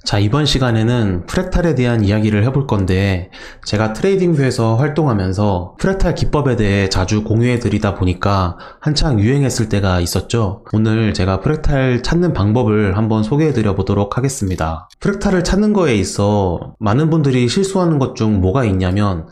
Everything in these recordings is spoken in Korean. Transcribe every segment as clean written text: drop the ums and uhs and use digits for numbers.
자, 이번 시간에는 프랙탈에 대한 이야기를 해볼 건데, 제가 트레이딩뷰에서 활동하면서 프랙탈 기법에 대해 자주 공유해 드리다 보니까 한창 유행했을 때가 있었죠. 오늘 제가 프랙탈 찾는 방법을 한번 소개해 드려 보도록 하겠습니다. 프랙탈을 찾는 거에 있어 많은 분들이 실수하는 것 중 뭐가 있냐면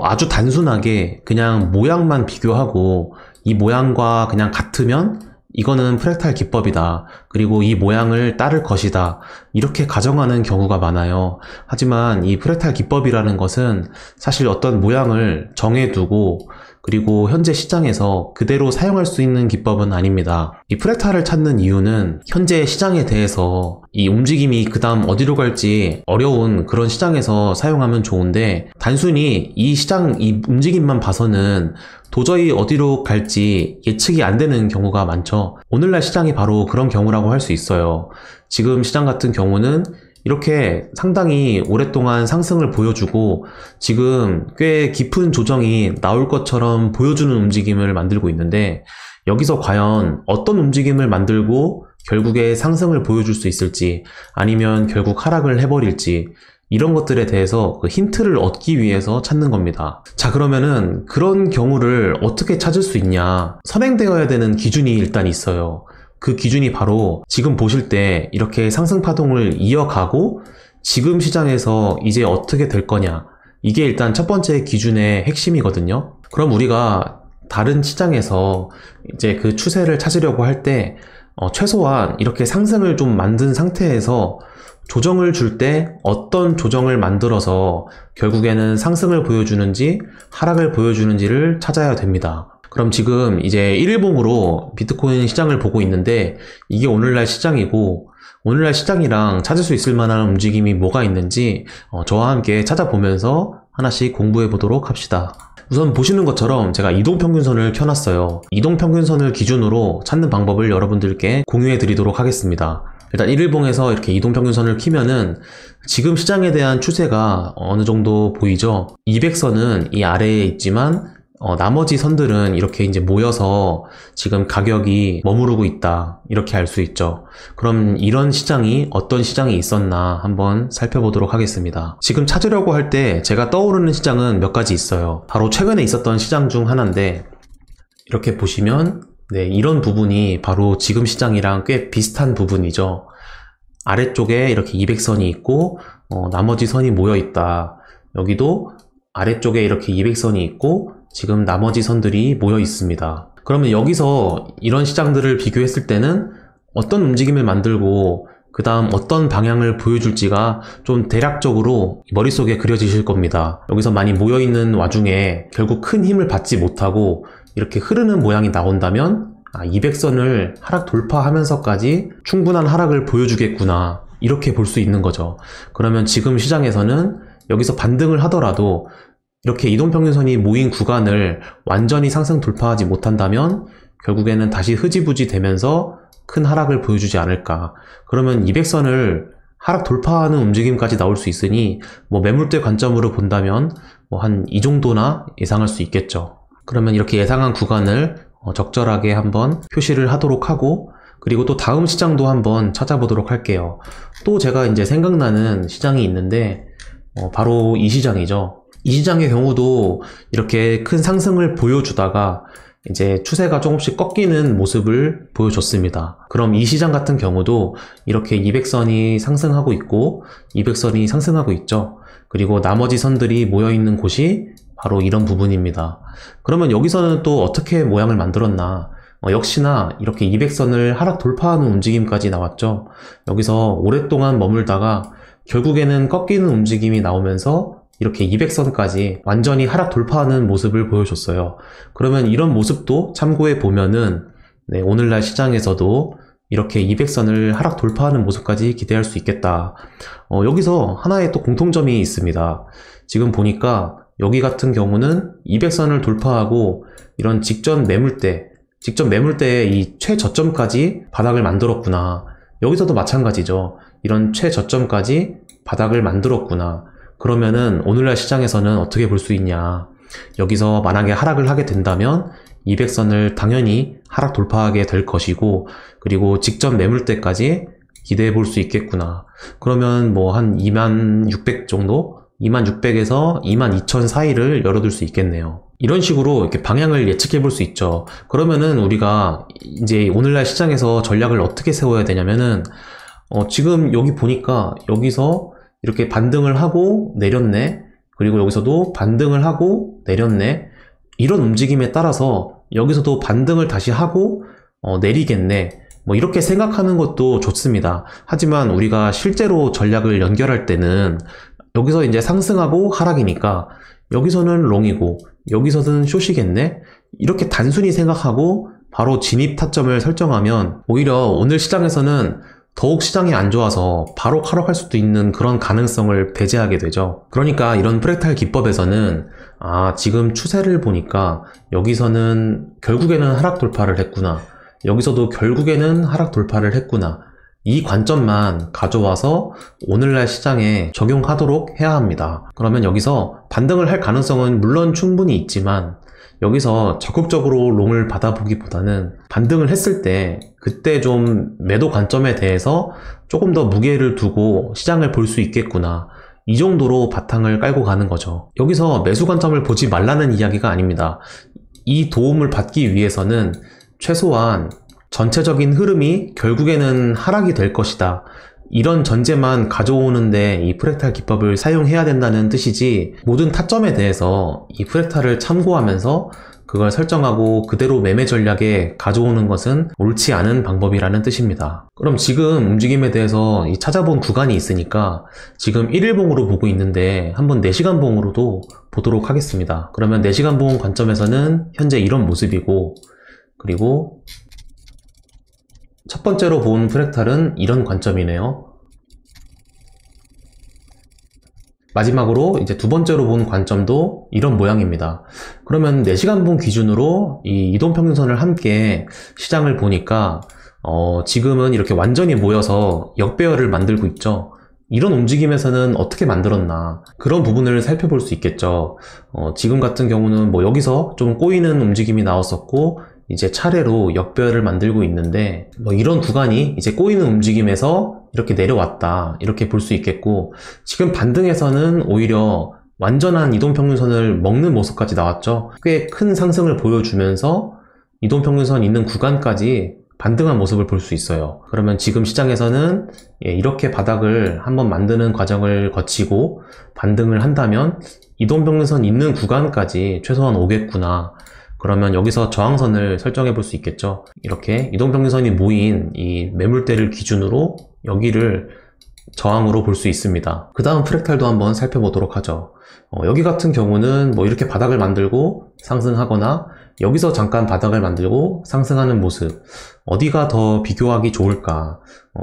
아주 단순하게 그냥 모양만 비교하고 이 모양과 그냥 같으면 이거는 프랙탈 기법이다. 그리고 이 모양을 따를 것이다. 이렇게 가정하는 경우가 많아요. 하지만 이 프랙탈 기법이라는 것은 사실 어떤 모양을 정해두고 그리고 현재 시장에서 그대로 사용할 수 있는 기법은 아닙니다. 이 프랙탈을 찾는 이유는 현재 시장에 대해서 이 움직임이 그 다음 어디로 갈지 어려운 그런 시장에서 사용하면 좋은데, 단순히 이 시장 이 움직임만 봐서는 도저히 어디로 갈지 예측이 안 되는 경우가 많죠. 오늘날 시장이 바로 그런 경우라고 할 수 있어요. 지금 시장 같은 경우는 이렇게 상당히 오랫동안 상승을 보여주고 지금 꽤 깊은 조정이 나올 것처럼 보여주는 움직임을 만들고 있는데, 여기서 과연 어떤 움직임을 만들고 결국에 상승을 보여줄 수 있을지, 아니면 결국 하락을 해버릴지, 이런 것들에 대해서 그 힌트를 얻기 위해서 찾는 겁니다. 자, 그러면은 그런 경우를 어떻게 찾을 수 있냐? 선행되어야 되는 기준이 일단 있어요. 그 기준이 바로 지금 보실 때 이렇게 상승 파동을 이어가고 지금 시장에서 이제 어떻게 될 거냐, 이게 일단 첫 번째 기준의 핵심이거든요. 그럼 우리가 다른 시장에서 이제 그 추세를 찾으려고 할 때 최소한 이렇게 상승을 좀 만든 상태에서 조정을 줄 때 어떤 조정을 만들어서 결국에는 상승을 보여주는지 하락을 보여주는지를 찾아야 됩니다. 그럼 지금 이제 1일봉으로 비트코인 시장을 보고 있는데, 이게 오늘날 시장이고, 오늘날 시장이랑 찾을 수 있을 만한 움직임이 뭐가 있는지 저와 함께 찾아보면서 하나씩 공부해 보도록 합시다. 우선 보시는 것처럼 제가 이동평균선을 켜놨어요. 이동평균선을 기준으로 찾는 방법을 여러분들께 공유해 드리도록 하겠습니다. 일단 1일봉에서 이렇게 이동평균선을 키면은 지금 시장에 대한 추세가 어느 정도 보이죠? 200선은 이 아래에 있지만 나머지 선들은 이렇게 이제 모여서 지금 가격이 머무르고 있다, 이렇게 알 수 있죠. 그럼 이런 시장이 어떤 시장이 있었나 한번 살펴보도록 하겠습니다. 지금 찾으려고 할 때 제가 떠오르는 시장은 몇 가지 있어요. 바로 최근에 있었던 시장 중 하나인데, 이렇게 보시면 이런 부분이 바로 지금 시장이랑 꽤 비슷한 부분이죠. 아래쪽에 이렇게 200선이 있고 나머지 선이 모여 있다. 여기도 아래쪽에 이렇게 200선이 있고 지금 나머지 선들이 모여 있습니다. 그러면 여기서 이런 시장들을 비교했을 때는 어떤 움직임을 만들고 그 다음 어떤 방향을 보여줄지가 좀 대략적으로 머릿속에 그려지실 겁니다. 여기서 많이 모여있는 와중에 결국 큰 힘을 받지 못하고 이렇게 흐르는 모양이 나온다면 200선을 하락 돌파하면서까지 충분한 하락을 보여주겠구나, 이렇게 볼 수 있는 거죠. 그러면 지금 시장에서는 여기서 반등을 하더라도 이렇게 이동평균선이 모인 구간을 완전히 상승 돌파하지 못한다면 결국에는 다시 흐지부지 되면서 큰 하락을 보여주지 않을까. 그러면 200선을 하락 돌파하는 움직임까지 나올 수 있으니 매물대 관점으로 본다면 한 이 정도나 예상할 수 있겠죠. 그러면 이렇게 예상한 구간을 적절하게 한번 표시를 하도록 하고, 그리고 또 다음 시장도 한번 찾아보도록 할게요. 또 제가 이제 생각나는 시장이 있는데 바로 이 시장이죠. 이 시장의 경우도 이렇게 큰 상승을 보여주다가 이제 추세가 조금씩 꺾이는 모습을 보여줬습니다. 그럼 이 시장 같은 경우도 이렇게 200선이 상승하고 있고 200선이 상승하고 있죠. 그리고 나머지 선들이 모여있는 곳이 바로 이런 부분입니다. 그러면 여기서는 또 어떻게 모양을 만들었나? 역시나 이렇게 200선을 하락 돌파하는 움직임까지 나왔죠. 여기서 오랫동안 머물다가 결국에는 꺾이는 움직임이 나오면서 이렇게 200선까지 완전히 하락 돌파하는 모습을 보여줬어요. 그러면 이런 모습도 참고해 보면은 오늘날 시장에서도 이렇게 200선을 하락 돌파하는 모습까지 기대할 수 있겠다. 여기서 하나의 또 공통점이 있습니다. 지금 보니까 여기 같은 경우는 200선을 돌파하고 이런 직전 매물대의 이 최저점까지 바닥을 만들었구나. 여기서도 마찬가지죠. 이런 최저점까지 바닥을 만들었구나. 그러면은 오늘날 시장에서는 어떻게 볼 수 있냐. 여기서 만약에 하락을 하게 된다면 200선을 당연히 하락 돌파하게 될 것이고, 그리고 직전 매물대까지 기대해 볼 수 있겠구나. 그러면 뭐 한 2600 정도? 2600에서 22000 사이를 열어둘 수 있겠네요. 이런 식으로 이렇게 방향을 예측해 볼 수 있죠. 그러면은 우리가 이제 오늘날 시장에서 전략을 어떻게 세워야 되냐면은 지금 여기 보니까 여기서 이렇게 반등을 하고 내렸네. 그리고 여기서도 반등을 하고 내렸네. 이런 움직임에 따라서 여기서도 반등을 다시 하고 내리겠네. 뭐 이렇게 생각하는 것도 좋습니다. 하지만 우리가 실제로 전략을 연결할 때는 여기서 이제 상승하고 하락이니까 여기서는 롱이고 여기서는 숏이겠네. 이렇게 단순히 생각하고 바로 진입 타점을 설정하면 오히려 오늘 시장에서는 더욱 시장이 안 좋아서 바로 하락할 수도 있는 그런 가능성을 배제하게 되죠. 그러니까 이런 프랙탈 기법에서는 지금 추세를 보니까 여기서는 결국에는 하락 돌파를 했구나. 여기서도 결국에는 하락 돌파를 했구나. 이 관점만 가져와서 오늘날 시장에 적용하도록 해야 합니다. 그러면 여기서 반등을 할 가능성은 물론 충분히 있지만 여기서 적극적으로 롱을 받아보기보다는 반등을 했을 때 그때 좀 매도 관점에 대해서 조금 더 무게를 두고 시장을 볼 수 있겠구나. 이 정도로 바탕을 깔고 가는 거죠. 여기서 매수 관점을 보지 말라는 이야기가 아닙니다. 이 도움을 받기 위해서는 최소한 전체적인 흐름이 결국에는 하락이 될 것이다. 이런 전제만 가져오는데 이 프랙탈 기법을 사용해야 된다는 뜻이지, 모든 타점에 대해서 이 프랙탈을 참고하면서 그걸 설정하고 그대로 매매 전략에 가져오는 것은 옳지 않은 방법이라는 뜻입니다. 그럼 지금 움직임에 대해서 찾아본 구간이 있으니까 지금 1일봉으로 보고 있는데 한번 4시간 봉으로도 보도록 하겠습니다. 그러면 4시간 봉 관점에서는 현재 이런 모습이고, 그리고 첫 번째로 본 프랙탈은 이런 관점이네요. 마지막으로 이제 두 번째로 본 관점도 이런 모양입니다. 그러면 4시간 봉 기준으로 이 이동평균선을 함께 시장을 보니까 지금은 이렇게 완전히 모여서 역배열을 만들고 있죠. 이런 움직임에서는 어떻게 만들었나, 그런 부분을 살펴볼 수 있겠죠. 지금 같은 경우는 뭐 여기서 좀 꼬이는 움직임이 나왔었고 이제 차례로 역배열을 만들고 있는데, 뭐 이런 구간이 이제 꼬이는 움직임에서 이렇게 내려왔다, 이렇게 볼 수 있겠고, 지금 반등에서는 오히려 완전한 이동평균선을 먹는 모습까지 나왔죠. 꽤 큰 상승을 보여주면서 이동평균선 있는 구간까지 반등한 모습을 볼 수 있어요. 그러면 지금 시장에서는 이렇게 바닥을 한번 만드는 과정을 거치고 반등을 한다면 이동평균선 있는 구간까지 최소한 오겠구나. 그러면 여기서 저항선을 설정해 볼 수 있겠죠. 이렇게 이동평균선이 모인 이 매물대를 기준으로 여기를 저항으로 볼 수 있습니다. 그 다음 프랙탈도 한번 살펴보도록 하죠. 여기 같은 경우는 뭐 이렇게 바닥을 만들고 상승하거나 여기서 잠깐 바닥을 만들고 상승하는 모습, 어디가 더 비교하기 좋을까?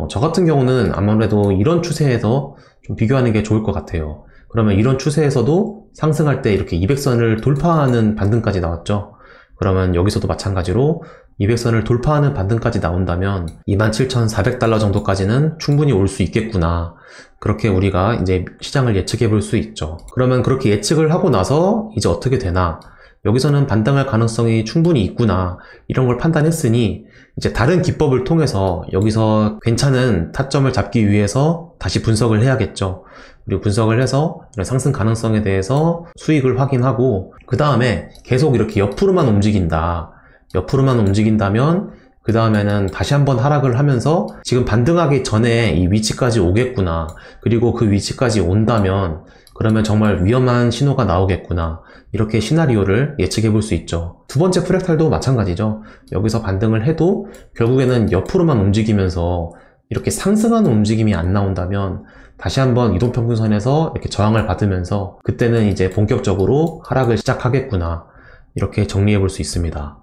저 같은 경우는 아무래도 이런 추세에서 좀 비교하는 게 좋을 것 같아요. 그러면 이런 추세에서도 상승할 때 이렇게 200선을 돌파하는 반등까지 나왔죠. 그러면 여기서도 마찬가지로 200선을 돌파하는 반등까지 나온다면 27,400달러 정도까지는 충분히 올 수 있겠구나. 그렇게 우리가 이제 시장을 예측해 볼 수 있죠. 그러면 그렇게 예측을 하고 나서 이제 어떻게 되나? 여기서는 반등할 가능성이 충분히 있구나. 이런 걸 판단했으니 이제 다른 기법을 통해서 여기서 괜찮은 타점을 잡기 위해서 다시 분석을 해야겠죠. 그리고 분석을 해서 이런 상승 가능성에 대해서 수익을 확인하고, 그 다음에 계속 이렇게 옆으로만 움직인다. 옆으로만 움직인다면 그 다음에는 다시 한번 하락을 하면서 지금 반등하기 전에 이 위치까지 오겠구나. 그리고 그 위치까지 온다면 그러면 정말 위험한 신호가 나오겠구나. 이렇게 시나리오를 예측해 볼 수 있죠. 두 번째 프랙탈도 마찬가지죠. 여기서 반등을 해도 결국에는 옆으로만 움직이면서 이렇게 상승하는 움직임이 안 나온다면 다시 한번 이동평균선에서 이렇게 저항을 받으면서 그때는 이제 본격적으로 하락을 시작하겠구나. 이렇게 정리해 볼 수 있습니다.